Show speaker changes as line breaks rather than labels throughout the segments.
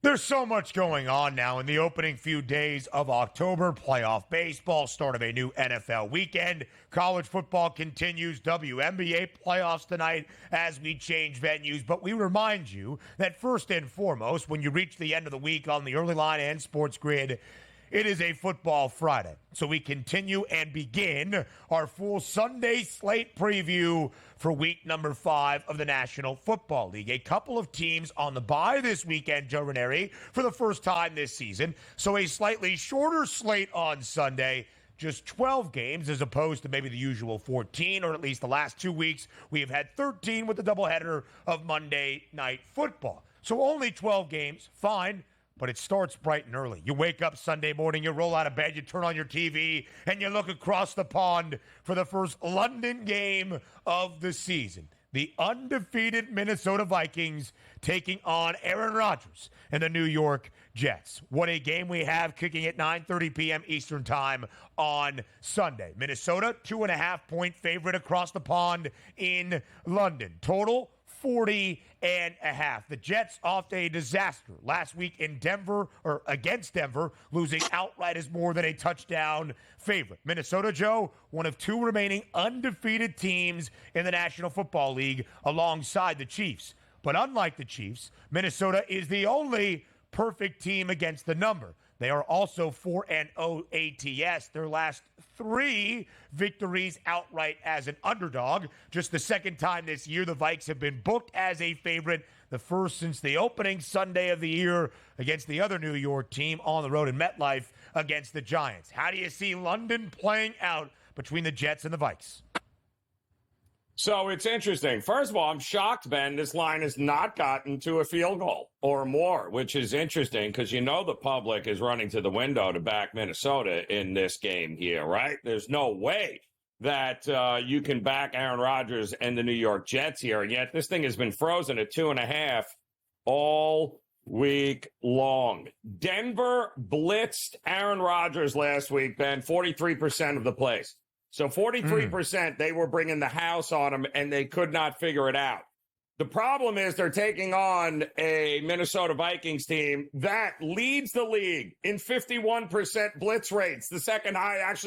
There's so much going on now in the opening few days of October. Playoff baseball, start of a new NFL weekend. College football continues. WNBA playoffs tonight as we change venues. But we remind you that first and foremost, when you reach the end of the week on the Early Line and Sports Grid, it is a football Friday. So we continue and begin our full Sunday slate preview for week number 5 of the National Football League. A couple of teams on the bye this weekend, Joe Raineri, for the first time this season. So a slightly shorter slate on Sunday. Just 12 games as opposed to maybe the usual 14, or at least the last 2 weeks. We have had 13 with the doubleheader of Monday Night Football. So only 12 games, fine. But it starts bright and early. You wake up Sunday morning, you roll out of bed, you turn on your TV, and you look across the pond for the first London game of the season. The undefeated Minnesota Vikings taking on Aaron Rodgers and the New York Jets. What a game we have, kicking at 9:30 p.m. Eastern time on Sunday. Minnesota, 2.5-point favorite across the pond in London. Total 40.5. The Jets off to a disaster last week in Denver, or against Denver, losing outright as more than a touchdown favorite. Minnesota, Joe, one of 2 remaining undefeated teams in the National Football League alongside the Chiefs. But unlike the Chiefs, Minnesota is the only perfect team against the number. They are also 4-0 ATS. Their last 3 victories outright as an underdog. Just the second time this year the Vikes have been booked as a favorite. The first since the opening Sunday of the year against the other New York team on the road in MetLife against the Giants. How do you see London playing out between the Jets and the Vikes?
So it's interesting. First of all, I'm shocked, Ben, this line has not gotten to a field goal or more, which is interesting because you know the public is running to the window to back Minnesota in this game here, right? There's no way that you can back Aaron Rodgers and the New York Jets here, and yet this thing has been frozen at 2.5 all week long. Denver blitzed Aaron Rodgers last week, Ben, 43% of the plays. So 43%, they were bringing the house on them, and they could not figure it out. The problem is they're taking on a Minnesota Vikings team that leads the league in 51% blitz rates, the second highest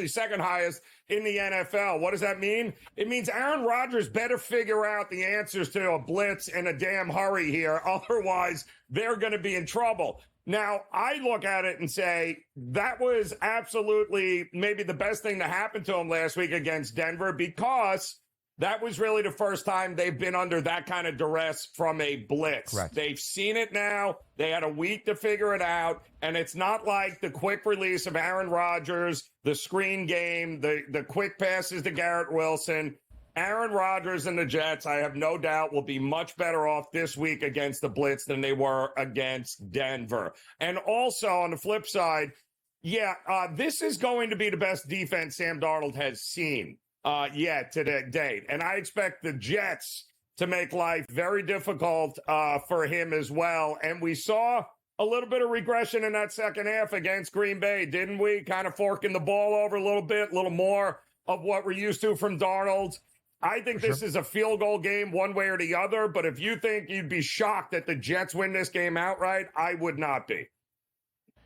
in the NFL. What does that mean? It means Aaron Rodgers better figure out the answers to a blitz in a damn hurry here. Otherwise, they're going to be in trouble. Now, I look at it and say that was absolutely maybe the best thing to happen to him last week against Denver, because that was really the first time they've been under that kind of duress from a blitz.
Correct.
They've seen it now. They had a week to figure it out. And it's not like the quick release of Aaron Rodgers, the screen game, the quick passes to Garrett Wilson. Aaron Rodgers and the Jets, I have no doubt, will be much better off this week against the blitz than they were against Denver. And also on the flip side, this is going to be the best defense Sam Darnold has seen yet to that date. And I expect the Jets to make life very difficult for him as well. And we saw a little bit of regression in that second half against Green Bay, didn't we? Kind of forking the ball over a little bit, a little more of what we're used to from Darnold. I think this is a field goal game one way or the other, but if you think you'd be shocked that the Jets win this game outright, I would not be.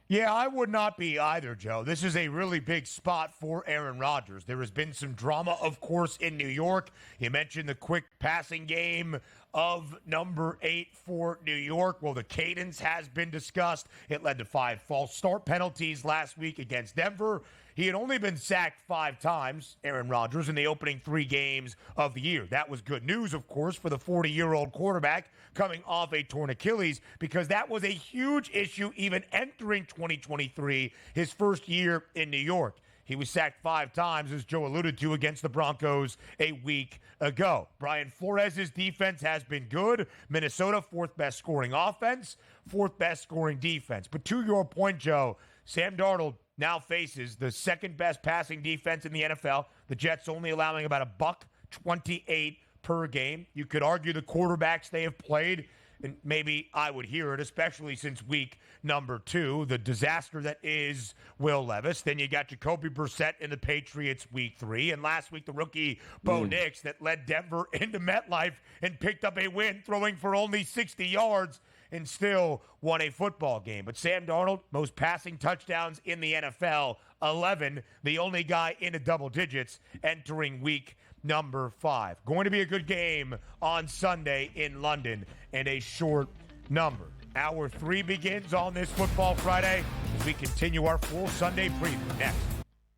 Yeah, I would not be either, Joe. This is a really big spot for Aaron Rodgers. There has been some drama, of course, in New York. You mentioned the quick passing game of number 8 for New York. Well, the cadence has been discussed. It led to 5 false start penalties last week against Denver. He had only been sacked 5 times, Aaron Rodgers, in the opening 3 games of the year. That was good news, of course, for the 40-year-old quarterback coming off a torn Achilles, because that was a huge issue even entering 2023, his first year in New York. He was sacked 5 times, as Joe alluded to, against the Broncos a week ago. Brian Flores' defense has been good. Minnesota, 4th best scoring offense, 4th best scoring defense. But to your point, Joe, Sam Darnold now faces the 2nd best passing defense in the NFL. The Jets only allowing about $128 per game. You could argue the quarterbacks they have played, and maybe I would hear it, especially since week number 2, the disaster that is Will Levis. Then you got Jacoby Brissett in the Patriots week 3. And last week, the rookie Bo Nix that led Denver into MetLife and picked up a win, throwing for only 60 yards. and still won a football game. But Sam Darnold, most passing touchdowns in the NFL, 11, the only guy in the double digits entering week number 5. Going to be a good game on Sunday in London and a short number. Hour 3 begins on this Football Friday as we continue our full Sunday preview next.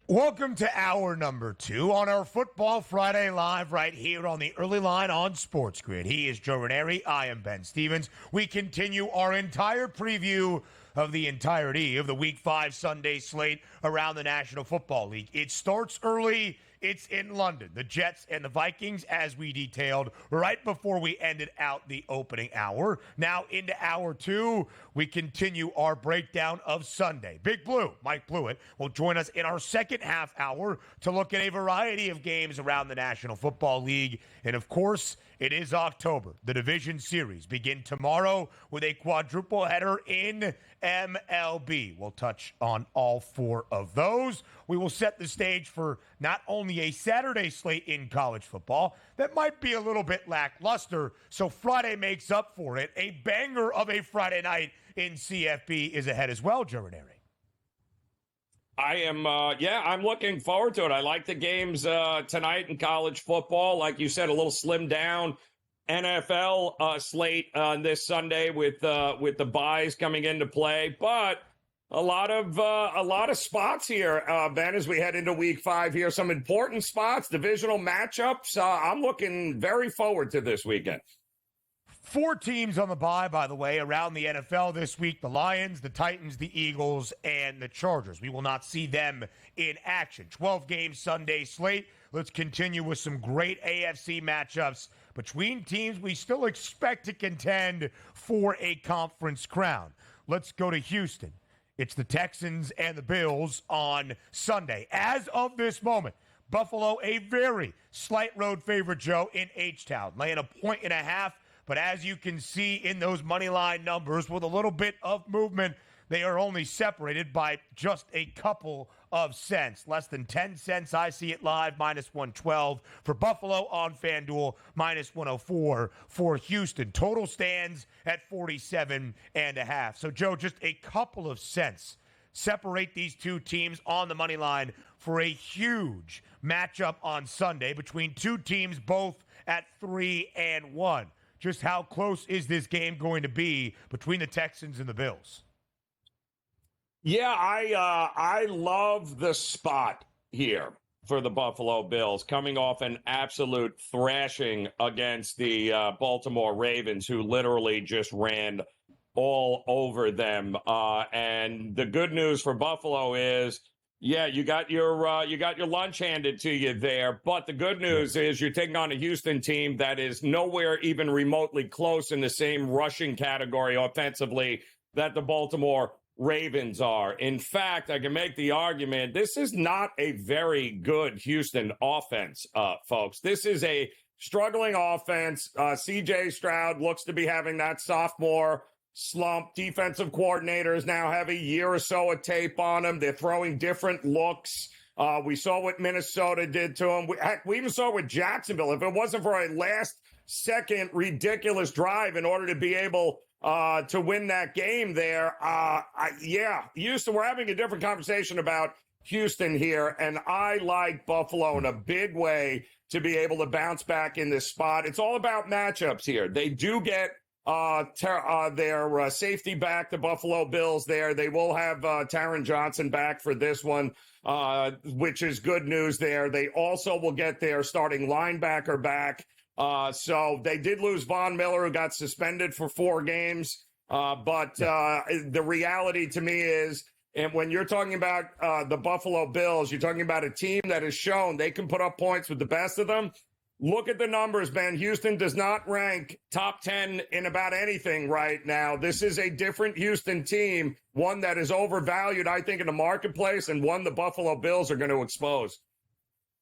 Welcome to hour number 2 on our Football Friday live right here on the early line on Sports Grid. He is Joe Raineri. I am Ben Stevens. We continue our entire preview of the entirety of the Week 5 Sunday slate around the National Football League. It starts early. It's in London. The Jets and the Vikings, as we detailed right before we ended out the opening hour. Now into hour 2, we continue our breakdown of Sunday. Big Blue, Mike Blewitt, will join us in our second half hour to look at a variety of games around the National Football League. And of course, it is October. The division series begin tomorrow with a quadruple header in MLB. We'll touch on all 4 of those. We will set the stage for not only a Saturday slate in college football that might be a little bit lackluster, so Friday makes up for it. A banger of a Friday night in CFB is ahead as well, Joe Raineri.
I'm looking forward to it. I like the games tonight in college football. Like you said, a little slimmed down NFL slate this Sunday with the buys coming into play, but a lot of spots here, Ben, as we head into Week 5 here. Some important spots, divisional matchups. I'm looking very forward to this weekend.
4 teams on the bye, by the way, around the NFL this week. The Lions, the Titans, the Eagles, and the Chargers. We will not see them in action. 12-game Sunday slate. Let's continue with some great AFC matchups between teams we still expect to contend for a conference crown. Let's go to Houston. It's the Texans and the Bills on Sunday. As of this moment, Buffalo, a very slight road favorite, Joe, in H-Town, laying 1.5. But as you can see in those money line numbers, with a little bit of movement, they are only separated by just a couple of cents. Less than 10 cents. I see it live, minus 112 for Buffalo on FanDuel, minus 104 for Houston. Total stands at 47.5. So, Joe, just a couple of cents separate these two teams on the money line for a huge matchup on Sunday between two teams both at 3-1. Just how close is this game going to be between the Texans and the Bills?
Yeah, I love the spot here for the Buffalo Bills, coming off an absolute thrashing against the Baltimore Ravens, who literally just ran all over them. And the good news for Buffalo is, yeah, you got your lunch handed to you there. But the good news is you're taking on a Houston team that is nowhere even remotely close in the same rushing category offensively that the Baltimore Ravens are. In fact, I can make the argument this is not a very good Houston offense, folks. This is a struggling offense. C.J. Stroud looks to be having that sophomore slump. Defensive coordinators now have a year or so of tape on them. They're throwing different looks. We saw what Minnesota did to them. We even saw it with Jacksonville. If it wasn't for a last-second ridiculous drive in order to be able to win that game there, Houston, we're having a different conversation about Houston here, and I like Buffalo in a big way to be able to bounce back in this spot. It's all about matchups here. They do get their safety back, the Buffalo Bills there. They will have Taron Johnson back for this one, which is good news there. They also will get their starting linebacker back. So they did lose Von Miller, who got suspended for 4 games. But the reality to me is, and when you're talking about the Buffalo Bills, you're talking about a team that has shown they can put up points with the best of them. Look at the numbers, Ben. Houston does not rank top 10 in about anything right now. This is a different Houston team, one that is overvalued, I think, in the marketplace, and one the Buffalo Bills are going to expose.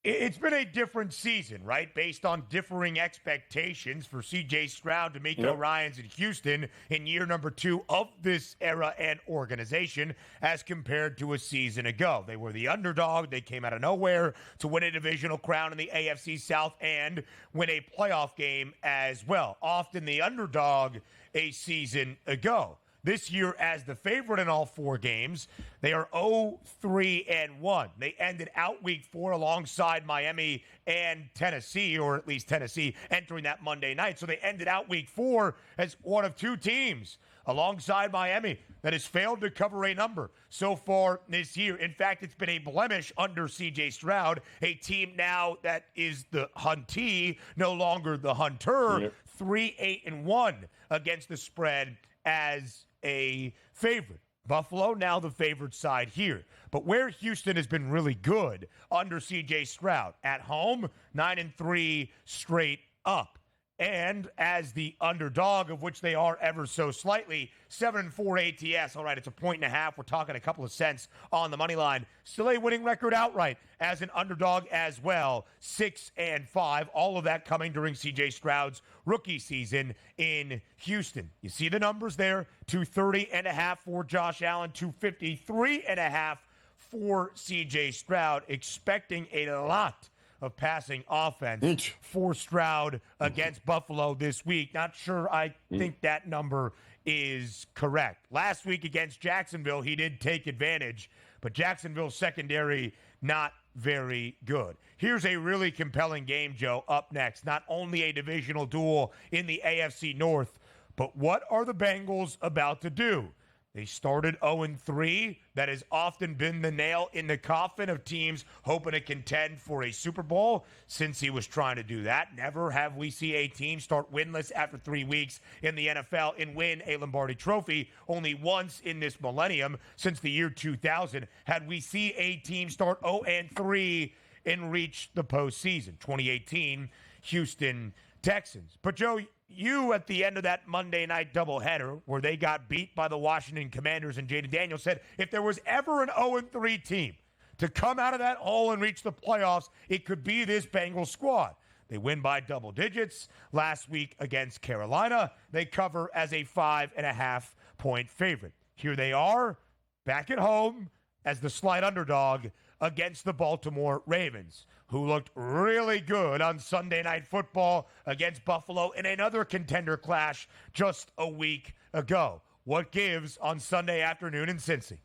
It's been a different season, right? Based on differing expectations for C.J. Stroud, D'Amico Ryans in Houston in year number 2 of this era and organization as compared to a season ago. They were the underdog. They came out of nowhere to win a divisional crown in the AFC South and win a playoff game as well. Often the underdog a season ago. This year, as the favorite in all 4 games, they are 0-3-1. They ended out week 4 alongside Miami and Tennessee, or at least Tennessee entering that Monday night. So they ended out week 4 as one of 2 teams alongside Miami that has failed to cover a number so far this year. In fact, it's been a blemish under C.J. Stroud, a team now that is the huntee, no longer the hunter, 3-8-1 against the spread as a favorite. Buffalo now the favored side here. But where Houston has been really good under C.J. Stroud, at home, 9-3 straight up. And as the underdog, of which they are ever so slightly, 7-4 ATS. All right, it's a 1.5. We're talking a couple of cents on the money line. Still a winning record outright as an underdog as well, 6-5. All of that coming during C.J. Stroud's rookie season in Houston. You see the numbers there: 230.5 for Josh Allen, 253.5 for C.J. Stroud. Expecting a lot of passing offense for Stroud against Buffalo this week. Not sure I think that number is correct. Last week against Jacksonville, he did take advantage, but Jacksonville's secondary not very good. Here's a really compelling game, Joe, up next. Not only a divisional duel in the AFC North, but what are the Bengals about to do? They started 0-3. That has often been the nail in the coffin of teams hoping to contend for a Super Bowl since he was trying to do that. Never have we seen a team start winless after 3 weeks in the NFL and win a Lombardi trophy. Only once in this millennium since the year 2000 had we see a team start 0-3 and reach the postseason. 2018 Houston Texans. But Joe, you at the end of that Monday night doubleheader where they got beat by the Washington Commanders and Jayden Daniels said if there was ever an 0-3 team to come out of that hole and reach the playoffs, it could be this Bengals squad. They win by double digits last week against Carolina. They cover as a 5.5-point favorite. Here they are back at home as the slight underdog against the Baltimore Ravens, who looked really good on Sunday Night Football against Buffalo in another contender clash just a week ago. What gives on Sunday afternoon in Cincy?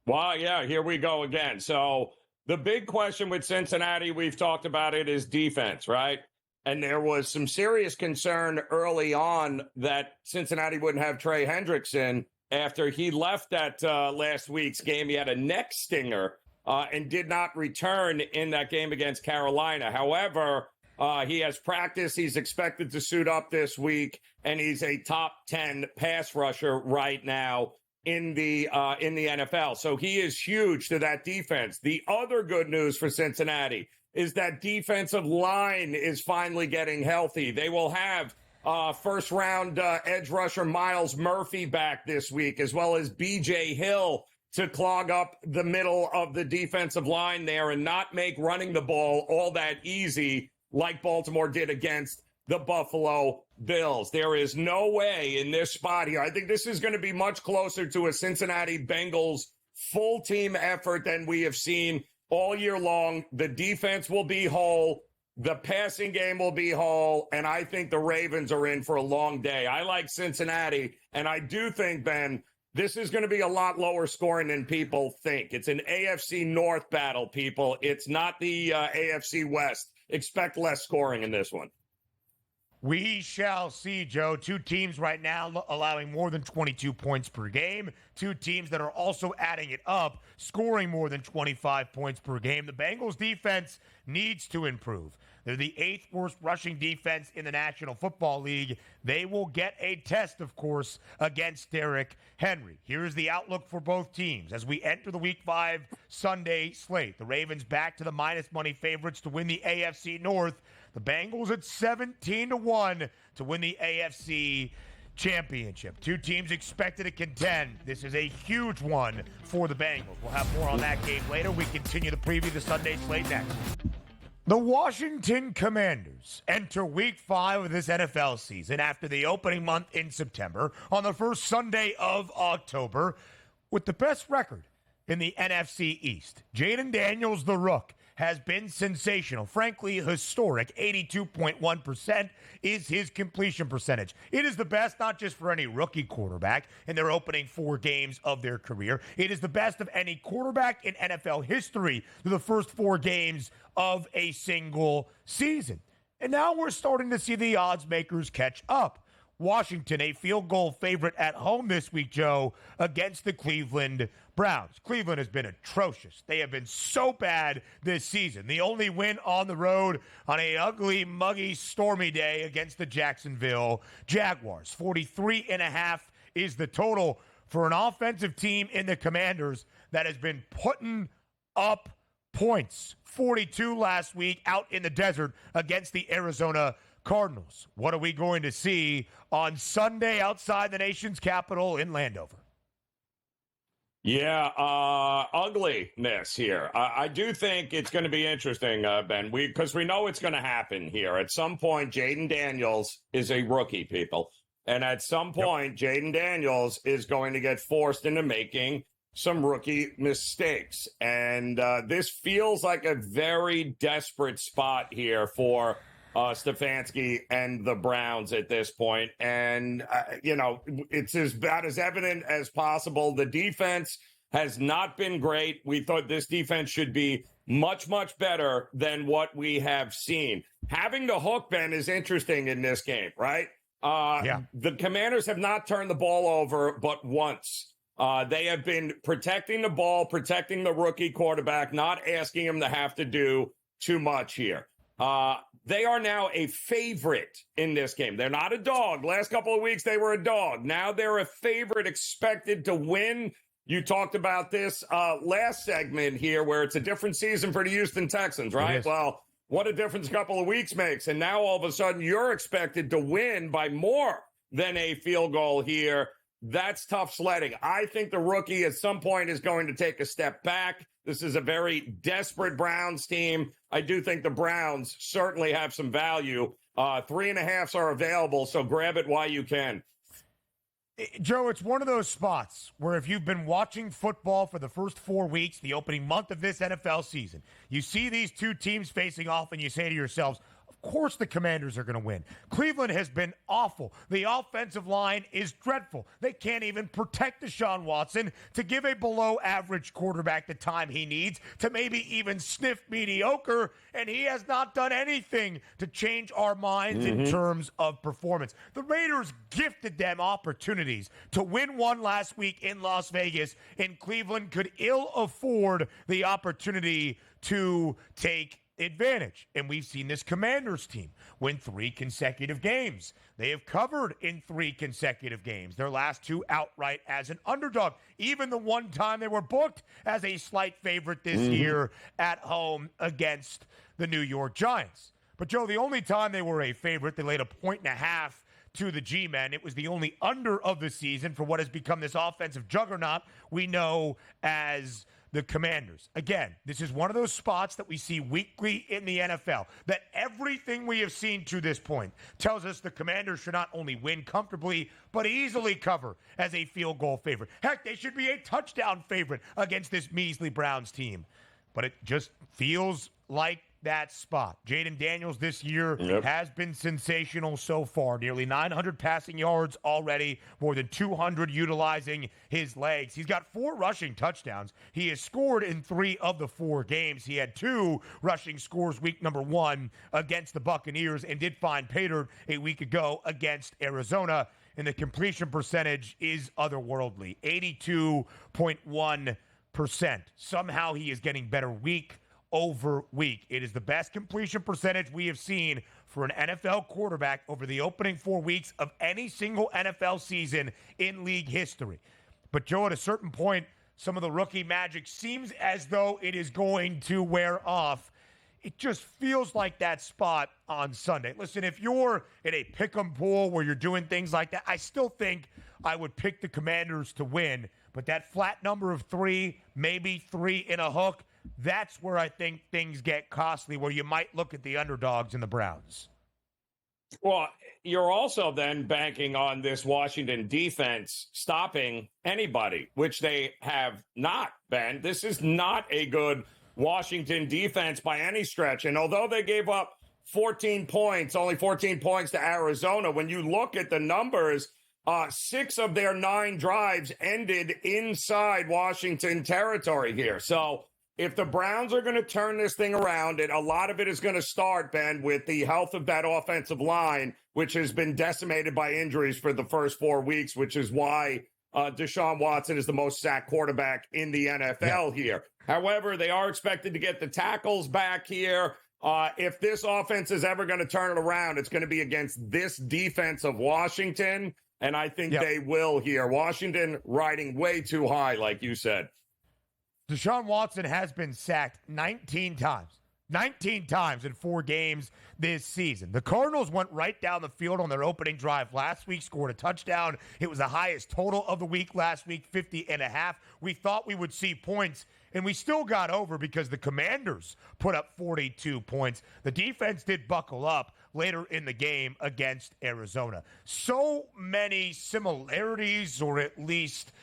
Well, yeah, here we go again. So the big question with Cincinnati, we've talked about it, is defense, right? And there was some serious concern early on that Cincinnati wouldn't have Trey Hendrickson after he left that last week's game. He had a neck stinger and did not return in that game against Carolina. However, he has practice. He's expected to suit up this week, and he's a top 10 pass rusher right now in the NFL. So he is huge to that defense. The other good news for Cincinnati is that defensive line is finally getting healthy. They will have first-round edge rusher Myles Murphy back this week, as well as B.J. Hill to clog up the middle of the defensive line there and not make running the ball all that easy like Baltimore did against the Buffalo Bills. There is no way in this spot here. I think this is going to be much closer to a Cincinnati Bengals full-team effort than we have seen all year long. The defense will be whole. The passing game will be whole, and I think the Ravens are in for a long day. I like Cincinnati, and I do think, Ben, this is going to be a lot lower scoring than people think. It's an AFC North battle, people. It's not the AFC West. Expect less scoring in this one.
We shall see, Joe. 2 teams right now allowing more than 22 points per game. 2 teams that are also adding it up, scoring more than 25 points per game. The Bengals defense needs to improve. They're the 8th worst rushing defense in the National Football League. They will get a test, of course, against Derrick Henry. Here's the outlook for both teams as we enter the Week 5 Sunday slate. The Ravens back to the minus money favorites to win the AFC North. The Bengals at 17-1 to win the AFC championship. Two teams expected to contend. This is a huge one for the Bengals. We'll have more on that game later. We continue the preview of the Sunday slate next. The Washington Commanders enter Week 5 of this NFL season after the opening month in September on the first Sunday of October with the best record in the NFC East. Jayden Daniels, the Rook, has been sensational. Frankly, historic. 82.1% is his completion percentage. It is the best not just for any rookie quarterback in their opening 4 games of their career. It is the best of any quarterback in NFL history through the first 4 games of a single season. And now we're starting to see the odds makers catch up. Washington, a field goal favorite at home this week, Joe, against the Cleveland Browns. Cleveland has been atrocious. They have been so bad this season. The only win on the road on an ugly, muggy, stormy day against the Jacksonville Jaguars. 43.5 is the total for an offensive team in the Commanders that has been putting up points. 42 last week out in the desert against the Arizona Cardinals. What are we going to see on Sunday outside the nation's capital in Landover?
Yeah, ugliness here. I do think it's going to be interesting, Ben, because we know it's going to happen here. At some point, Jayden Daniels is a rookie, people. And at some point, Jayden Daniels is going to get forced into making some rookie mistakes. And this feels like a very desperate spot here for Stefanski and the Browns at this point. And, it's about as evident as possible. The defense has not been great. We thought this defense should be much, much better than what we have seen. Having the hook, Ben, is interesting in this game, right? The Commanders have not turned the ball over but once. They have been protecting the ball, protecting the rookie quarterback, not asking him to have to do too much here. They are now a favorite in this game. They're not a dog. Last couple of weeks, they were a dog. Now they're a favorite expected to win. You talked about this last segment here where it's a different season for the Houston Texans, right? Well, what a difference a couple of weeks makes. And now all of a sudden you're expected to win by more than a field goal here. That's tough sledding. I think the rookie at some point is going to take a step back. This is a very desperate Browns team. I do think the Browns certainly have some value. 3.5s are available, so grab it while you can.
Joe, it's one of those spots where if you've been watching football for the first 4 weeks, the opening month of this NFL season, you see these two teams facing off and you say to yourselves, of course the Commanders are going to win. Cleveland has been awful. The offensive line is dreadful. They can't even protect Deshaun Watson to give a below-average quarterback the time he needs to maybe even sniff mediocre, and he has not done anything to change our minds in terms of performance. The Raiders gifted them opportunities to win one last week in Las Vegas, and Cleveland could ill afford the opportunity to take advantage. And we've seen this Commanders team win 3 consecutive games. They have covered in 3 consecutive games. Their last 2 outright as an underdog. Even the one time they were booked as a slight favorite this year at home against the New York Giants. But Joe, the only time they were a favorite, they laid 1.5 to the G-men. It was the only under of the season for what has become this offensive juggernaut we know as the Commanders. Again, this is one of those spots that we see weekly in the NFL, that everything we have seen to this point tells us the Commanders should not only win comfortably, but easily cover as a field goal favorite. Heck, they should be a touchdown favorite against this measly Browns team. But it just feels like that spot. Jayden Daniels this year has been sensational so far. Nearly 900 passing yards already, more than 200 utilizing his legs. He's got 4 rushing touchdowns. He has scored in 3 of the 4 games. He had 2 rushing scores week number 1 against the Buccaneers and did find pay dirt a week ago against Arizona. And the completion percentage is otherworldly, 82.1%. Somehow he is getting better week over week. It is the best completion percentage we have seen for an NFL quarterback over the opening 4 weeks of any single NFL season in league history. But Joe, at a certain point, some of the rookie magic seems as though it is going to wear off. it just feels like that spot on Sunday. Listen, if you're in a pick'em pool where you're doing things like that, I still think I would pick the Commanders to win. But that flat number of 3, maybe 3 in a hook, that's where I think things get costly, where you might look at the underdogs in the Browns.
Well, you're also then banking on this Washington defense stopping anybody, which they have not, Ben. This is not a good Washington defense by any stretch. And although they gave up 14 points, only 14 points to Arizona, when you look at the numbers, 6 of their 9 drives ended inside Washington territory here. So if the Browns are going to turn this thing around, and a lot of it is going to start, Ben, with the health of that offensive line, which has been decimated by injuries for the first 4 weeks, which is why Deshaun Watson is the most sacked quarterback in the NFL here. However, they are expected to get the tackles back here. If this offense is ever going to turn it around, it's going to be against this defense of Washington, and I think they will here. Washington riding way too high, like you said.
Deshaun Watson has been sacked 19 times. 19 times in 4 games this season. The Cardinals went right down the field on their opening drive last week, scored a touchdown. It was the highest total of the week last week, 50.5. We thought we would see points, and we still got over because the Commanders put up 42 points. The defense did buckle up later in the game against Arizona. So many similarities, or at least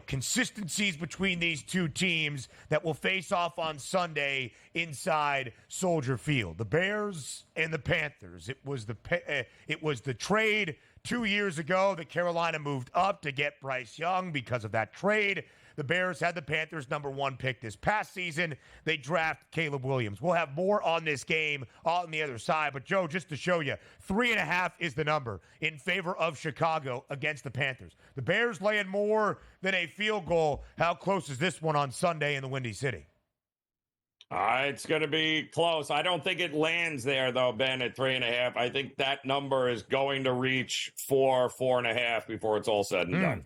consistencies between these two teams that will face off on Sunday inside Soldier Field. The Bears and the Panthers. It was the trade 2 years ago that Carolina moved up to get Bryce Young. Because of that trade, the Bears had the Panthers' number 1 pick this past season. They draft Caleb Williams. We'll have more on this game on the other side. But, Joe, just to show you, 3.5 is the number in favor of Chicago against the Panthers. The Bears laying more than a field goal. How close is this one on Sunday in the Windy City?
It's going to be close. I don't think it lands there, though, Ben, at 3.5. I think that number is going to reach 4.5 before it's all said and done.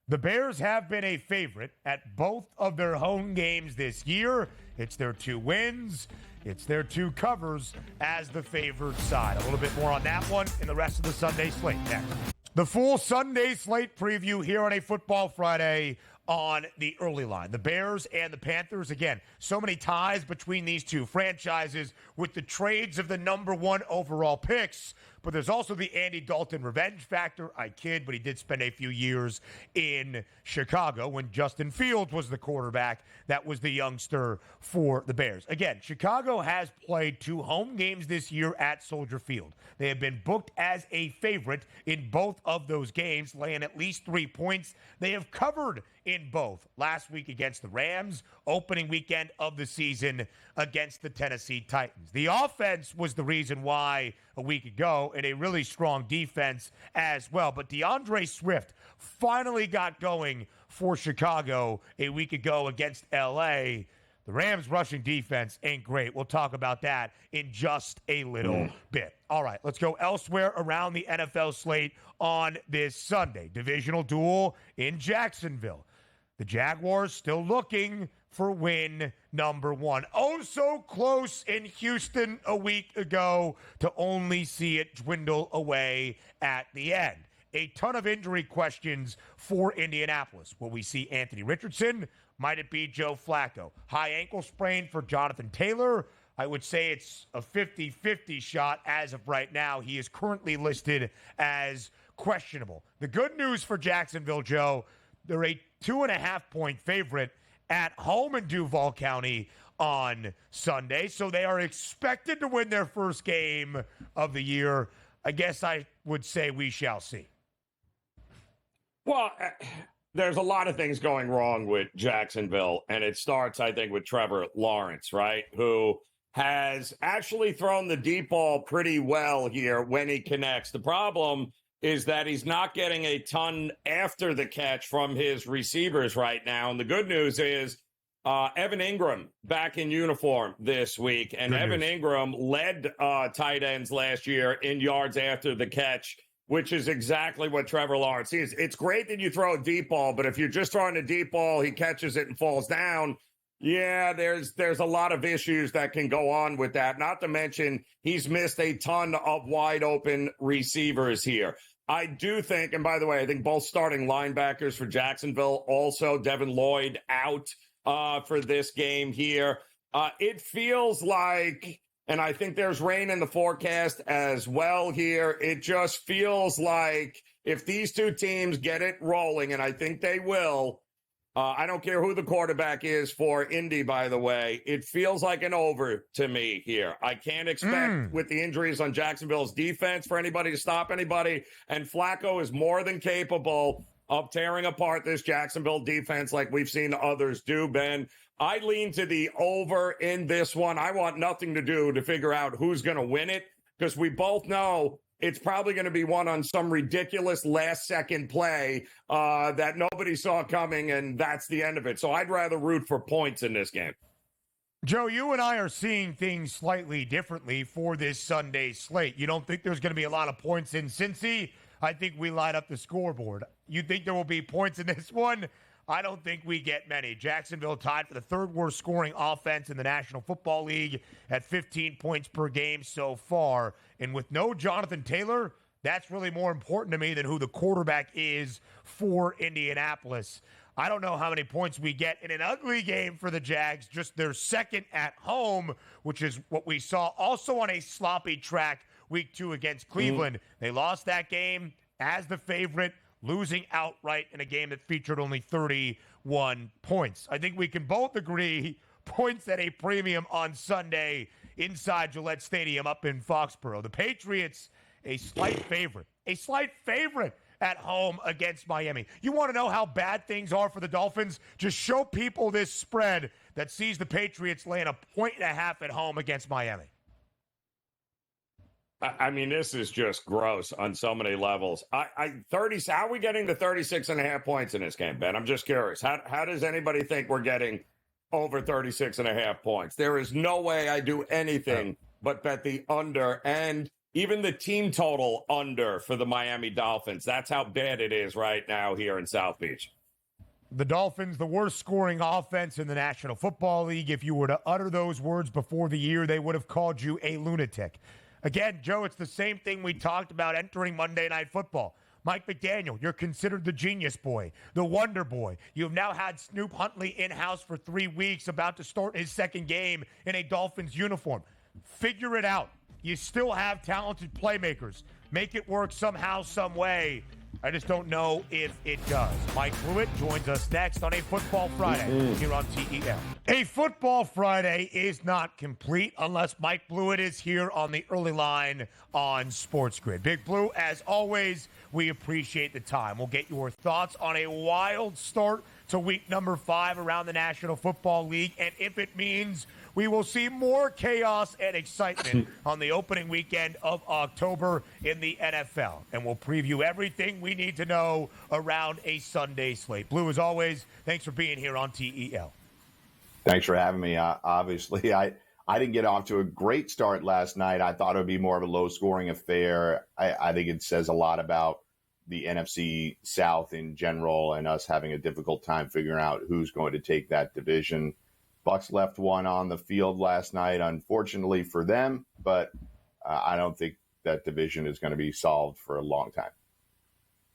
The Bears have been a favorite at both of their home games this year. It's their 2 wins. It's their 2 covers as the favored side. A little bit more on that one in the rest of the Sunday slate next. The full Sunday slate preview here on a Football Friday on the early line. The Bears and the Panthers, again, so many ties between these two franchises with the trades of the number 1 overall picks. But there's also the Andy Dalton revenge factor. I kid, but he did spend a few years in Chicago when Justin Fields was the quarterback. That was the youngster for the Bears. Again, Chicago has played 2 home games this year at Soldier Field. They have been booked as a favorite in both of those games, laying at least 3 points. They have covered in both. Last week against the Rams, opening weekend of the season against the Tennessee Titans. The offense was the reason why a week ago, and a really strong defense as well. But DeAndre Swift finally got going for Chicago a week ago against L.A. The Rams' rushing defense ain't great. We'll talk about that in just a little bit. All right, let's go elsewhere around the NFL slate on this Sunday. Divisional duel in Jacksonville. The Jaguars still looking for win number 1. Oh, so close in Houston a week ago to only see it dwindle away at the end. A ton of injury questions for Indianapolis. Will we see Anthony Richardson? Might it be Joe Flacco? High ankle sprain for Jonathan Taylor. I would say it's a 50-50 shot as of right now. He is currently listed as questionable. The good news for Jacksonville, Joe, they're a 2.5-point favorite at home in Duval County on Sunday. So they are expected to win their first game of the year. I guess I would say we shall see.
Well, there's a lot of things going wrong with Jacksonville, and it starts, I think, with Trevor Lawrence, right, who has actually thrown the deep ball pretty well here when he connects. The problem is that he's not getting a ton after the catch from his receivers right now. And the good news is Evan Ingram back in uniform this week. And Evan Ingram led tight ends last year in yards after the catch, which is exactly what Trevor Lawrence is. It's great that you throw a deep ball, but if you're just throwing a deep ball, he catches it and falls down. Yeah, there's a lot of issues that can go on with that. Not to mention he's missed a ton of wide open receivers here. I do think, and by the way, I think both starting linebackers for Jacksonville, also Devin Lloyd out for this game here. It feels like, and I think there's rain in the forecast as well here. It just feels like if these two teams get it rolling, and I think they will, I don't care who the quarterback is for Indy, by the way. It feels like an over to me here. I can't expect with the injuries on Jacksonville's defense for anybody to stop anybody. And Flacco is more than capable of tearing apart this Jacksonville defense like we've seen others do, Ben. I lean to the over in this one. I want nothing to do to figure out who's going to win it because we both know it's probably going to be won on some ridiculous last-second play that nobody saw coming, and that's the end of it. So I'd rather root for points in this game.
Joe, you and I are seeing things slightly differently for this Sunday slate. You don't think there's going to be a lot of points in Cincy? I think we light up the scoreboard. You think there will be points in this one? I don't think we get many. Jacksonville tied for the third worst scoring offense in the National Football League at 15 points per game so far. And with no Jonathan Taylor, that's really more important to me than who the quarterback is for Indianapolis. I don't know how many points we get in an ugly game for the Jags, just their second at home, which is what we saw also on a sloppy track week 2 against Cleveland. They lost that game as the favorite, losing outright in a game that featured only 31 points. I think we can both agree points at a premium on Sunday inside Gillette Stadium up in Foxborough. The Patriots, a slight favorite at home against Miami. You want to know how bad things are for the Dolphins? Just show people this spread that sees the Patriots laying 1.5 at home against Miami.
I mean, this is just gross on so many levels. How are we getting to 36.5 points in this game, Ben? I'm just curious. How does anybody think we're getting over 36.5 points? There is no way I do anything but bet the under and even the team total under for the Miami Dolphins. That's how bad it is right now here in South Beach.
The Dolphins, the worst scoring offense in the National Football League. If you were to utter those words before the year, they would have called you a lunatic. Again, Joe, it's the same thing we talked about entering Monday Night Football. Mike McDaniel, you're considered the genius boy, the wonder boy. You've now had Snoop Huntley in-house for 3 weeks, about to start his second game in a Dolphins uniform. Figure it out. You still have talented playmakers. Make it work somehow, some way. I just don't know if it does. Mike Blewitt joins us next on a Football Friday here on TEL. A Football Friday is not complete unless Mike Blewitt is here on the early line on Sports Grid. Big Blue, as always, we appreciate the time. We'll get your thoughts on a wild start to week number 5 around the National Football League, and if it means we will see more chaos and excitement on the opening weekend of October in the NFL. And we'll preview everything we need to know around a Sunday slate. Blue, as always, thanks for being here on TEL.
Thanks for having me. Obviously, I didn't get off to a great start last night. I thought it would be more of a low-scoring affair. I think it says a lot about the NFC South in general and us having a difficult time figuring out who's going to take that division. Bucs left one on the field last night, unfortunately for them, but I don't think that division is going to be solved for a long time.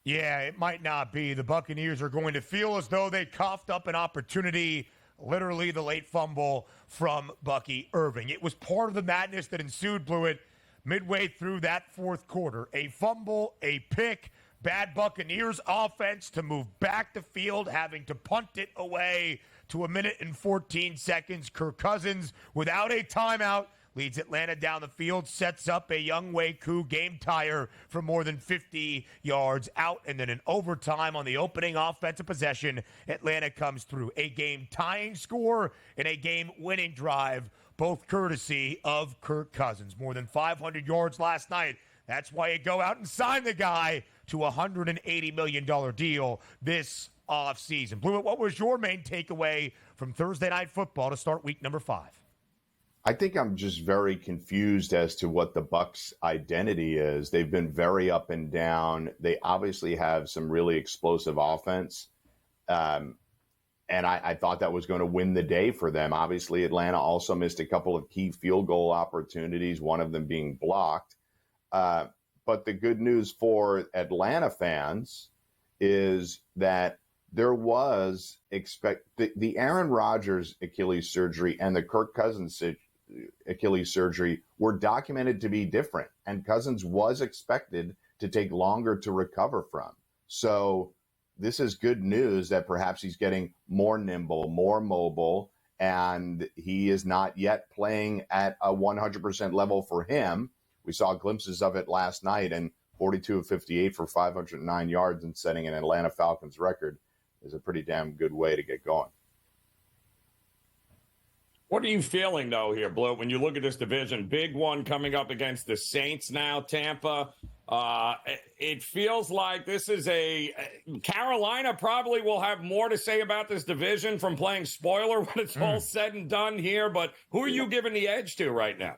Yeah, it might not be. The Buccaneers are going to feel as though they coughed up an opportunity, literally the late fumble from Bucky Irving. It was part of the madness that ensued, Blewitt, midway through that fourth quarter. A fumble, a pick, bad Buccaneers offense to move back the field, having to punt it away to 1 minute and 14 seconds. Kirk Cousins, without a timeout, leads Atlanta down the field, sets up a Younghoe Koo game tire for more than 50 yards out. And then in overtime on the opening offensive possession, Atlanta comes through. A game-tying score and a game-winning drive, both courtesy of Kirk Cousins. More than 500 yards last night. That's why you go out and sign the guy to a $180 million deal this offseason. Blewitt, what was your main takeaway from Thursday Night Football to start week number 5?
I think I'm just very confused as to what the Bucs' identity is. They've been very up and down. They obviously have some really explosive offense. I thought that was going to win the day for them. Obviously, Atlanta also missed a couple of key field goal opportunities, one of them being blocked. But the good news for Atlanta fans is that there was the Aaron Rodgers Achilles surgery and the Kirk Cousins Achilles surgery were documented to be different, and Cousins was expected to take longer to recover from. So this is good news that perhaps he's getting more nimble, more mobile, and he is not yet playing at a 100% level for him. We saw glimpses of it last night, and 42 of 58 for 509 yards and setting an Atlanta Falcons record is a pretty damn good way to get going.
What are you feeling, though, here, Blue, when you look at this division? Big one coming up against the Saints now, Tampa. It feels like this is Carolina probably will have more to say about this division from playing spoiler when it's all said and done here. But who are you giving the edge to right now?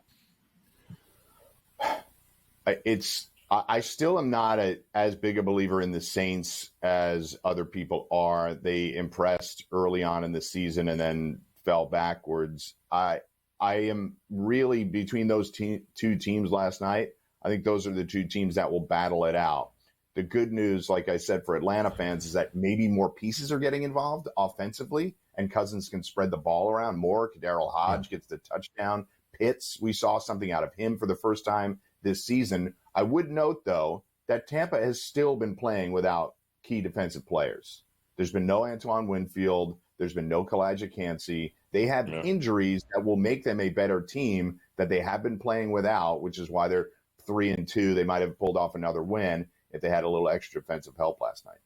I still am not as big a believer in the Saints as other people are. They impressed early on in the season and then fell backwards. I am really between those two teams last night. I think those are the two teams that will battle it out. The good news, like I said, for Atlanta fans is that maybe more pieces are getting involved offensively, and Cousins can spread the ball around more. Kadarrell Hodge gets the touchdown. Pitts, we saw something out of him for the first time this season. I would note, though, that Tampa has still been playing without key defensive players. There's been no Antoine Winfield. There's been no Kalijah Kancey. They have injuries that will make them a better team that they have been playing without, which is why they're 3-2. They might have pulled off another win if they had a little extra defensive help last night.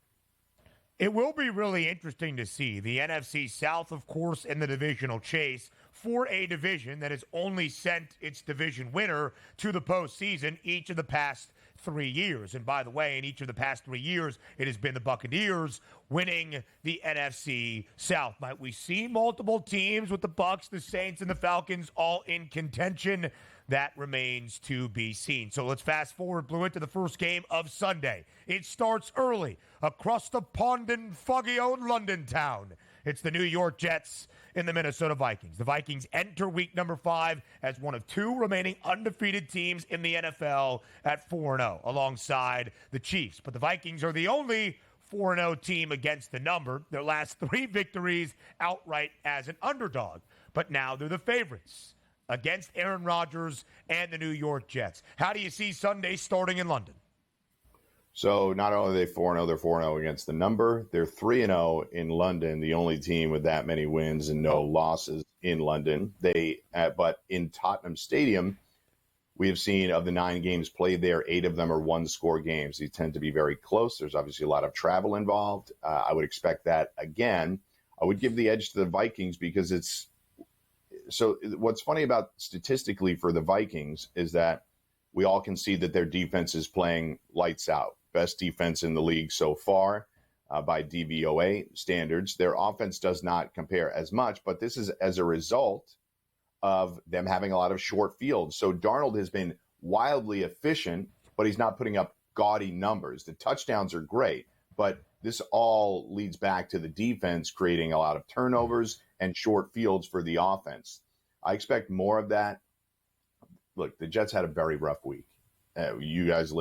It will be really interesting to see the NFC South, of course, in the divisional chase for a division that has only sent its division winner to the postseason each of the past 3 years. And by the way, in each of the past 3 years, it has been the Buccaneers winning the NFC South. Might we see multiple teams with the Bucs, the Saints, and the Falcons all in contention? That remains to be seen. So let's fast forward, Blewitt, to the first game of Sunday. It starts early across the pond in foggy old London town. It's the New York Jets and the Minnesota Vikings. The Vikings enter week number 5 as one of 2 remaining undefeated teams in the NFL at 4-0 alongside the Chiefs. But the Vikings are the only 4-0 team against the number. Their last 3 victories outright as an underdog. But now they're the favorites against Aaron Rodgers and the New York Jets. How do you see Sunday starting in London?
So not only are they 4-0, they're 4-0 against the number. They're 3-0 in London, the only team with that many wins and no losses in London. But in Tottenham Stadium, we have seen of the 9 games played there, 8 of them are one-score games. These tend to be very close. There's obviously a lot of travel involved. I would expect that again. I would give the edge to the Vikings because it's so what's funny about statistically for the Vikings is that we all can see that their defense is playing lights out. Best defense in the league so far by DVOA standards. Their offense does not compare as much, but this is as a result of them having a lot of short fields. So Darnold has been wildly efficient, but he's not putting up gaudy numbers. The touchdowns are great, but this all leads back to the defense creating a lot of turnovers and short fields for the offense. I expect more of that. Look, the Jets had a very rough week. You guys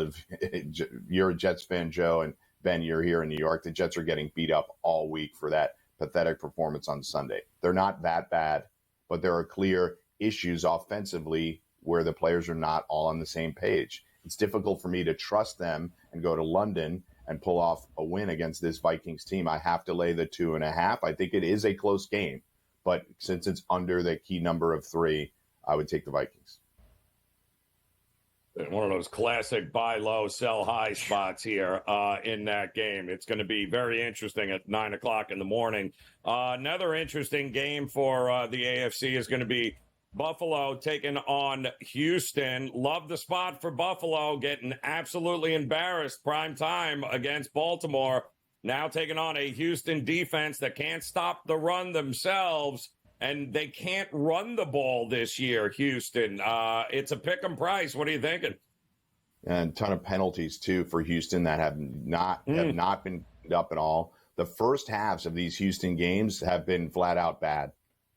you're a Jets fan, Joe, and Ben, you're here in New York. The Jets are getting beat up all week for that pathetic performance on Sunday. They're not that bad, but there are clear issues offensively where the players are not all on the same page. It's difficult for me to trust them and go to London and pull off a win against this Vikings team. I have to lay the 2.5. I think it is a close game, but since it's under the key number of 3, I would take the Vikings.
One of those classic buy low, sell high spots here in that game. It's going to be very interesting at 9 o'clock in the morning. Another interesting game for the AFC is going to be Buffalo taking on Houston. Love the spot for Buffalo, getting absolutely embarrassed prime time against Baltimore. Now taking on a Houston defense that can't stop the run themselves. And they can't run the ball this year, Houston. It's a pick 'em price. What are you thinking? And
a ton of penalties, too, for Houston that have not been cleaned up at all. the first halves of these Houston games have been flat out bad.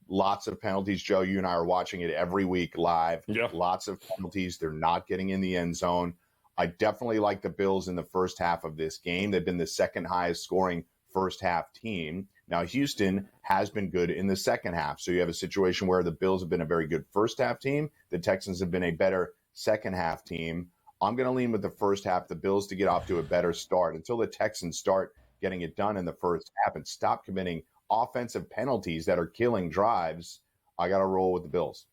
Lots of penalties. Joe, you and I are watching it every week live.
Yeah.
Lots of penalties. They're not getting in the end zone. I definitely like the Bills in the first half of this game. They've been the second highest scoring first half team. Now, Houston has been good in the second half. So you have a situation where the Bills have been a very good first half team. The Texans have been a better second half team. I'm going to lean with the first half, the Bills to get off to a better start until the Texans start getting it done in the first half and stop committing offensive penalties that are killing drives. I got to roll with the Bills.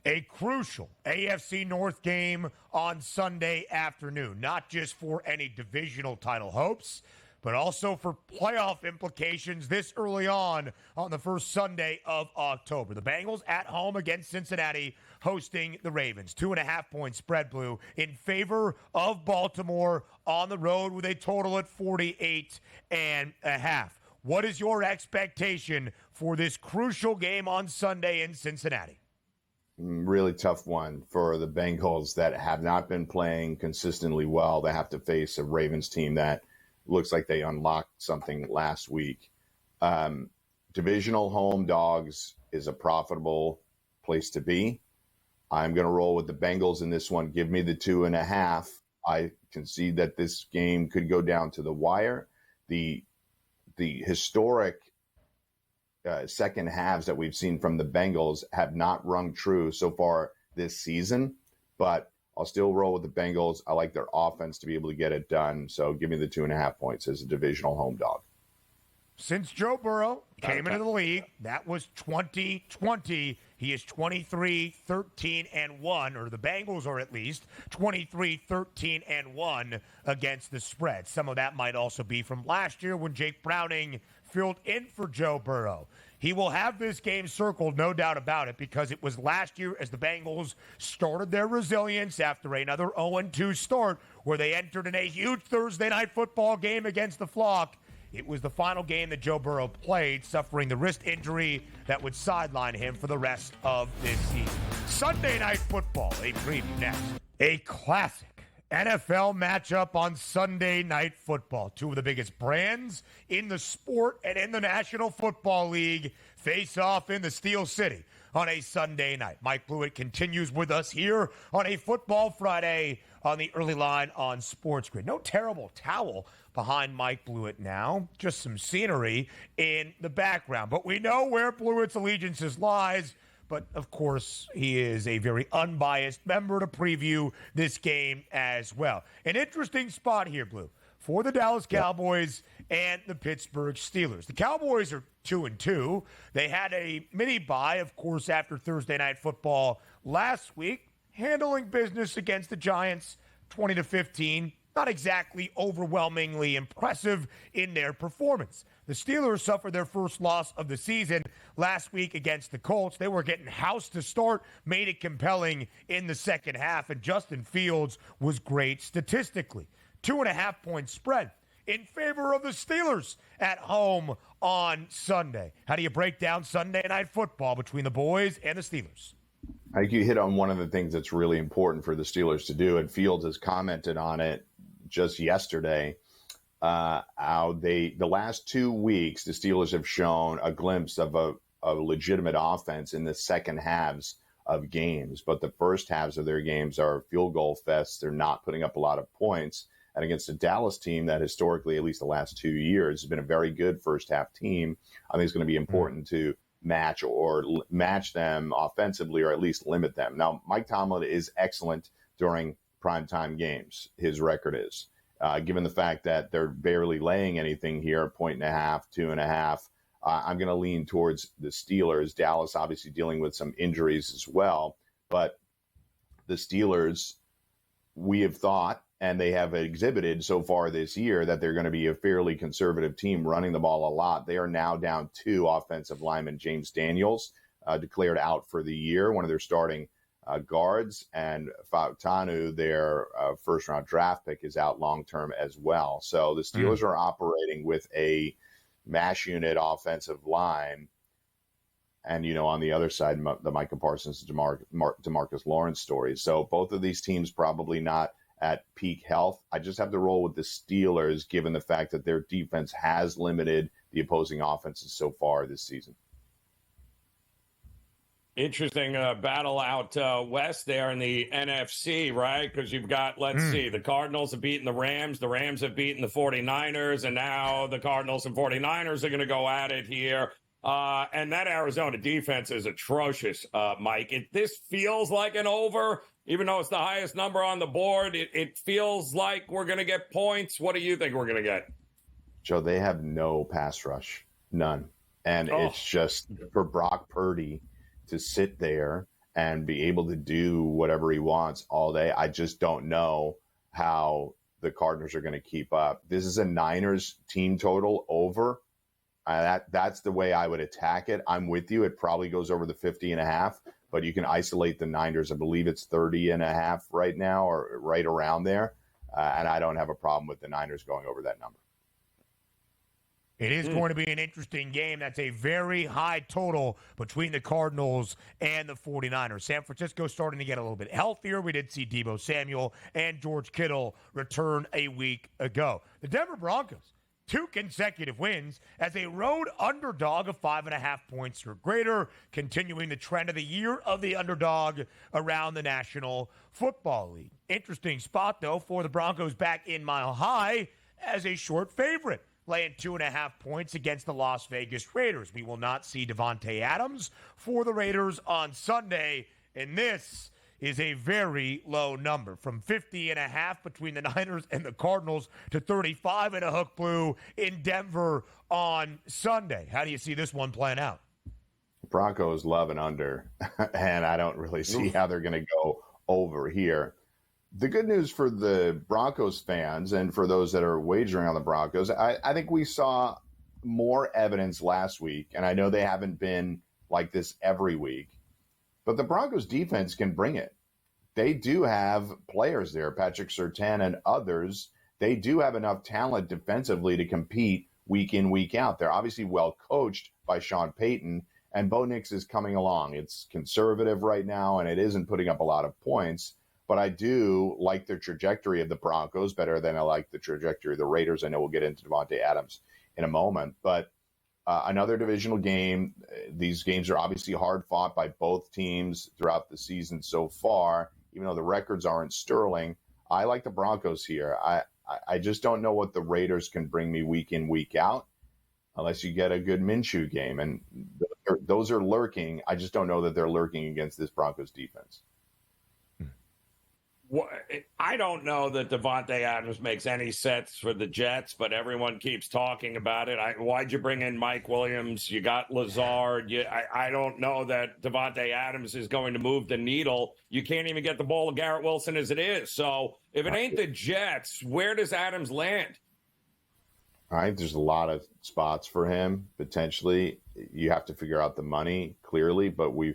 A crucial AFC North game on Sunday afternoon, not just for any divisional title hopes, but also for playoff implications this early on the first Sunday of October. The Bengals at home against Cincinnati, hosting the Ravens. 2.5-point spread, Blue, in favor of Baltimore on the road with a total at 48.5. What is your expectation for this crucial game on Sunday in Cincinnati?
Really tough one for the Bengals that have not been playing consistently well. They have to face a Ravens team that looks like they unlocked something last week. Divisional home dogs is a profitable place to be. I'm going to roll with the Bengals in this one. Give me the 2.5. I can see that this game could go down to the wire. The historic second halves that we've seen from the Bengals have not rung true so far this season, but I'll still roll with the Bengals. I like their offense to be able to get it done. So give me the 2.5 points as a divisional home dog.
Since Joe Burrow came into the league, that was 2020. He is 23-13-1, or the Bengals are at least 23-13-1 against the spread. Some of that might also be from last year when Jake Browning filled in for Joe Burrow. He will have this game circled, no doubt about it, because it was last year as the Bengals started their resilience after another 0-2 start where they entered in a huge Thursday night football game against the Flock. It was the final game that Joe Burrow played, suffering the wrist injury that would sideline him for the rest of this season. Sunday Night Football, a preview next. A classic NFL matchup on Sunday Night Football. Two of the biggest brands in the sport and in the National Football League face off in the Steel City on a Sunday night. Mike Blewitt continues with us here on a Football Friday on the early line on Sports Grid. No terrible towel behind Mike Blewitt now, just some scenery in the background. But we know where Blewitt's allegiances lies. But, of course, he is a very unbiased member to preview this game as well. An interesting spot here, Blue, for the Dallas Cowboys and the Pittsburgh Steelers. The Cowboys are 2-2. They had a mini-bye, of course, after Thursday Night Football last week, handling business against the Giants 20-15. Not exactly overwhelmingly impressive in their performance. The Steelers suffered their first loss of the season last week against the Colts. They were getting housed to start, made it compelling in the second half, and Justin Fields was great statistically. 2.5-point spread in favor of the Steelers at home on Sunday. How do you break down Sunday Night Football between the boys and the Steelers?
I think you hit on one of the things that's really important for the Steelers to do, and Fields has commented on it just yesterday. How the last 2 weeks, the Steelers have shown a glimpse of a legitimate offense in the second halves of games. But the first halves of their games are field goal fests. They're not putting up a lot of points. And against a Dallas team that historically, at least the last 2 years, has been a very good first half team, I think it's going to be important to match them offensively, or at least limit them. Now, Mike Tomlin is excellent during primetime games. His record is. Given the fact that they're barely laying anything here, 1.5, 2.5, I'm going to lean towards the Steelers. Dallas obviously dealing with some injuries as well, but the Steelers, we have thought, and they have exhibited so far this year, that they're going to be a fairly conservative team running the ball a lot. They are now down 2 offensive linemen. Jayden Daniels declared out for the year, one of their starting guards, and Fautanu, their first-round draft pick, is out long-term as well. So the Steelers are operating with a mash unit offensive line. And, on the other side, the Micah Parsons and DeMarcus Lawrence stories. So both of these teams probably not at peak health. I just have to roll with the Steelers, given the fact that their defense has limited the opposing offenses so far this season.
Interesting battle out west there in the NFC, right? Because you've got, let's see, the Cardinals have beaten the Rams have beaten the 49ers, and now the Cardinals and 49ers are going to go at it here. And that Arizona defense is atrocious, Mike. This feels like an over, even though it's the highest number on the board. It feels like we're going to get points. What do you think we're going to get?
Joe, they have no pass rush, none. And it's just for Brock Purdy to sit there and be able to do whatever he wants all day. I just don't know how the Cardinals are going to keep up. This is a Niners team total over. That's the way I would attack it. I'm with you. It probably goes over the 50.5, but you can isolate the Niners. I believe it's 30.5 right now, or right around there. And I don't have a problem with the Niners going over that number.
It is going to be an interesting game. That's a very high total between the Cardinals and the 49ers. San Francisco starting to get a little bit healthier. We did see Deebo Samuel and George Kittle return a week ago. The Denver Broncos, 2 consecutive wins as a road underdog of 5.5 points or greater, continuing the trend of the year of the underdog around the National Football League. Interesting spot, though, for the Broncos back in Mile High as a short favorite, laying 2.5 points against the Las Vegas Raiders. We will not see Davante Adams for the Raiders on Sunday, and this is a very low number, from 50.5 between the Niners and the Cardinals to 35 in a hook blue in Denver on Sunday. How do you see this one playing out?
Broncos love an under, and I don't really see how they're going to go over here. The good news for the Broncos fans and for those that are wagering on the Broncos, I think we saw more evidence last week, and I know they haven't been like this every week, but the Broncos defense can bring it. They do have players there, Patrick Surtain and others. They do have enough talent defensively to compete week in, week out. They're obviously well coached by Sean Payton, and Bo Nix is coming along. It's conservative right now, and it isn't putting up a lot of points. But I do like the trajectory of the Broncos better than I like the trajectory of the Raiders. I know we'll get into Davante Adams in a moment. But another divisional game. These games are obviously hard fought by both teams throughout the season so far, even though the records aren't sterling. I like the Broncos here. I just don't know what the Raiders can bring me week in, week out, unless you get a good Minshew game. And those are lurking. I just don't know that they're lurking against this Broncos defense.
I don't know that Davante Adams makes any sense for the Jets, but everyone keeps talking about it. Why'd you bring in Mike Williams? You got Lazard. I don't know that Davante Adams is going to move the needle. You can't even get the ball to Garrett Wilson as it is. So if it ain't the Jets, where does Adams land?
All right, there's a lot of spots for him, potentially. You have to figure out the money, clearly, but we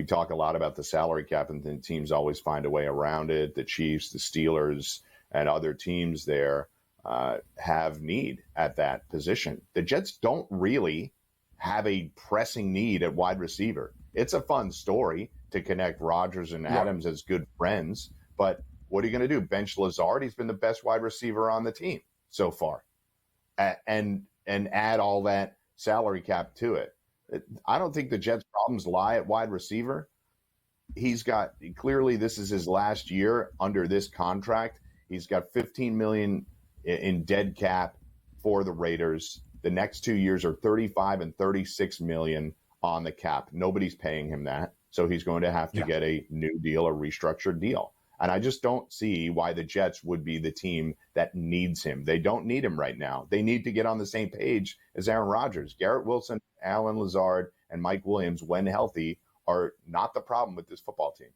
talk a lot about the salary cap, and then teams always find a way around it. The Chiefs, the Steelers, and other teams there have need at that position. The Jets don't really have a pressing need at wide receiver. It's a fun story to connect Rodgers and Adams as good friends, but what are you going to do? Bench Lazard? He's been the best wide receiver on the team so far, and add all that salary cap to it. I don't think the Jets' problems lie at wide receiver. He's got, clearly this is his last year under this contract. He's got $15 million in dead cap for the Raiders. The next 2 years are $35 and $36 million on the cap. Nobody's paying him that. So he's going to have to get a new deal, a restructured deal. And I just don't see why the Jets would be the team that needs him. They don't need him right now. They need to get on the same page as Aaron Rodgers. Garrett Wilson, Allen Lazard, and Mike Williams, when healthy, are not the problem with this football team.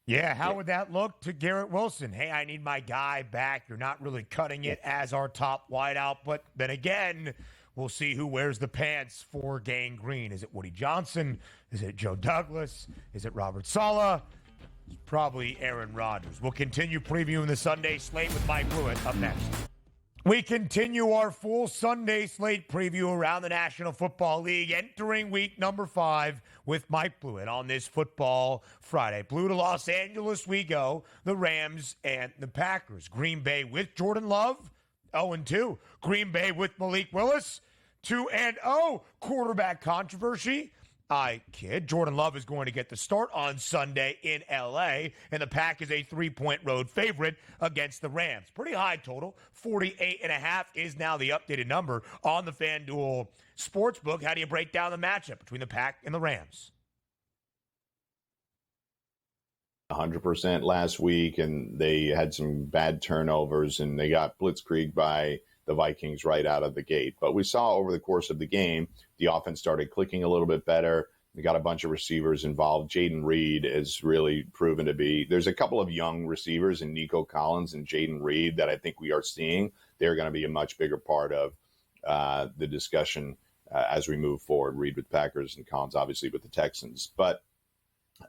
Yeah, how would that look to Garrett Wilson? Hey, I need my guy back. You're not really cutting it as our top wideout. But then again, we'll see who wears the pants for Gang Green. Is it Woody Johnson? Is it Joe Douglas? Is it Robert Saleh? Probably Aaron Rodgers. We'll continue previewing the Sunday slate with Mike Blewitt up next. We continue our full Sunday slate preview around the National Football League, entering week number 5 with Mike Blewitt on this Football Friday. Blue to Los Angeles we go, the Rams and the Packers. Green Bay with Jordan Love, 0-2. Green Bay with Malik Willis, 2-0. Quarterback controversy. I kid. Jordan Love is going to get the start on Sunday in L.A., and the Pack is a 3-point road favorite against the Rams. Pretty high total. 48.5 is now the updated number on the FanDuel Sportsbook. How do you break down the matchup between the Pack and the Rams?
100% last week, and they had some bad turnovers, and they got blitzkrieg by the Vikings right out of the gate. But we saw over the course of the game, the offense started clicking a little bit better. We got a bunch of receivers involved. Jayden Reed has really proven to be. There's a couple of young receivers in Nico Collins and Jayden Reed that I think we are seeing. They're going to be a much bigger part of the discussion as we move forward. Reed with Packers and Collins obviously with the Texans. But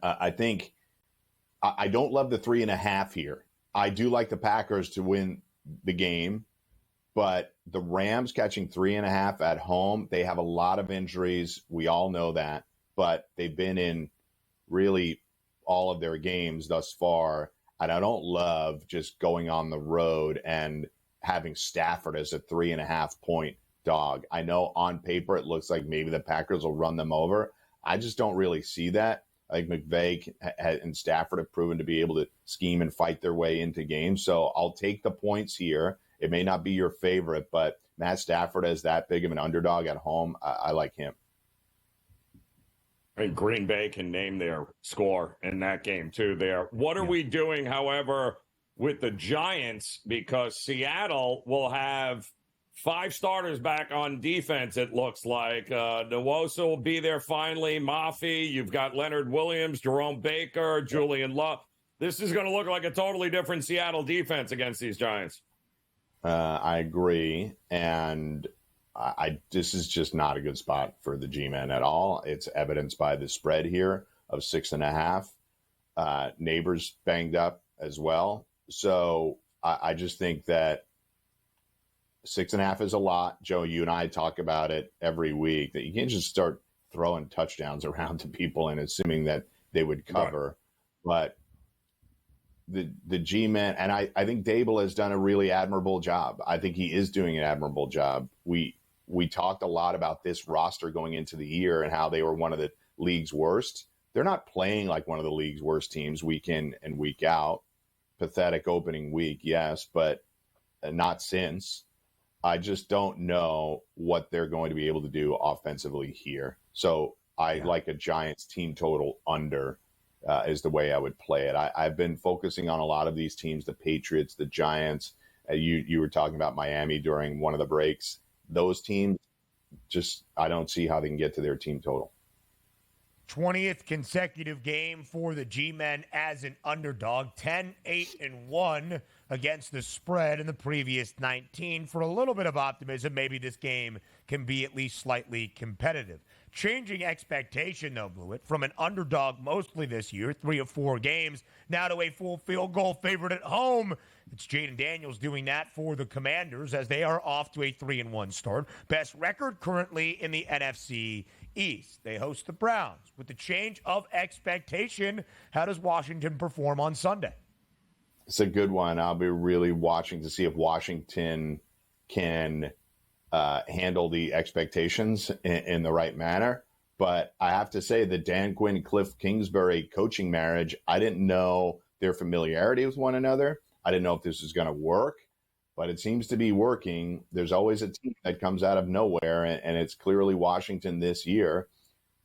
I think I don't love the 3.5 here. I do like the Packers to win the game. But the Rams catching 3.5 at home, they have a lot of injuries. We all know that. But they've been in really all of their games thus far. And I don't love just going on the road and having Stafford as a 3.5-point dog. I know on paper it looks like maybe the Packers will run them over. I just don't really see that. I think McVay and Stafford have proven to be able to scheme and fight their way into games. So I'll take the points here. It may not be your favorite, but Matt Stafford as that big of an underdog at home, I like him.
And Green Bay can name their score in that game, too, there. What are we doing, however, with the Giants? Because Seattle will have 5 starters back on defense, it looks like. Nwosu will be there finally. Mafi, you've got Leonard Williams, Jerome Baker, Julian Love. This is going to look like a totally different Seattle defense against these Giants.
I agree, and this is just not a good spot for the G-men at all. It's evidenced by the spread here of 6.5. Neighbors banged up as well, so I just think that 6.5 is a lot. Joe, you and I talk about it every week, that you can't just start throwing touchdowns around to people and assuming that they would cover, but the G-men, and I think Dable has done a really admirable job. I think he is doing an admirable job. We talked a lot about this roster going into the year and how they were one of the league's worst. They're not playing like one of the league's worst teams week in and week out. Pathetic opening week, yes, but not since. I just don't know what they're going to be able to do offensively here. So I like a Giants team total under. Is the way I would play it. I've been focusing on a lot of these teams, the Patriots, the Giants. You were talking about Miami during one of the breaks. Those teams, just I don't see how they can get to their team total.
20th consecutive game for the G-men as an underdog. 10-8-1 against the spread in the previous 19. For a little bit of optimism, maybe this game can be at least slightly competitive. Changing expectation, though, Blewitt, from an underdog mostly this year, 3 of 4 games, now to a full field goal favorite at home. It's Jayden Daniels doing that for the Commanders as they are off to a 3-1 start. Best record currently in the NFC East. They host the Browns. With the change of expectation, how does Washington perform on Sunday?
It's a good one. I'll be really watching to see if Washington can handle the expectations in the right manner. But I have to say the Dan Quinn, Cliff Kingsbury coaching marriage, I didn't know their familiarity with one another. I didn't know if this was going to work, but it seems to be working. There's always a team that comes out of nowhere, and it's clearly Washington this year.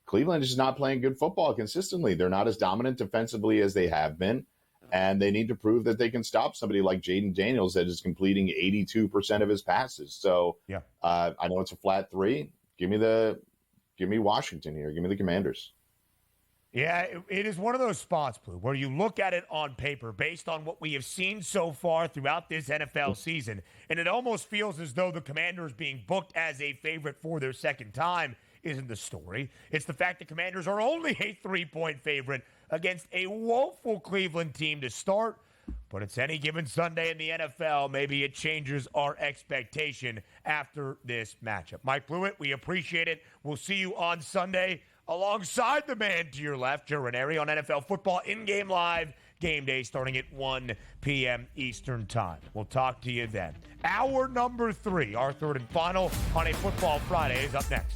Cleveland is not playing good football consistently. They're not as dominant defensively as they have been, and they need to prove that they can stop somebody like Jayden Daniels that is completing 82% of his passes. So I know it's a flat 3. Give me Washington here. Give me the Commanders.
Yeah, it is one of those spots, Blue, where you look at it on paper based on what we have seen so far throughout this NFL season, and it almost feels as though the Commanders being booked as a favorite for their second time isn't the story. It's the fact the Commanders are only a 3-point favorite against a woeful Cleveland team to start. But it's any given Sunday in the NFL. Maybe it changes our expectation after this matchup. Mike Blewitt, we appreciate it. We'll see you on Sunday alongside the man to your left, Joe Raineri, on NFL Football In-Game Live. Game day starting at 1 p.m. Eastern Time. We'll talk to you then. Hour number 3, our third and final on a Football Friday, is up next.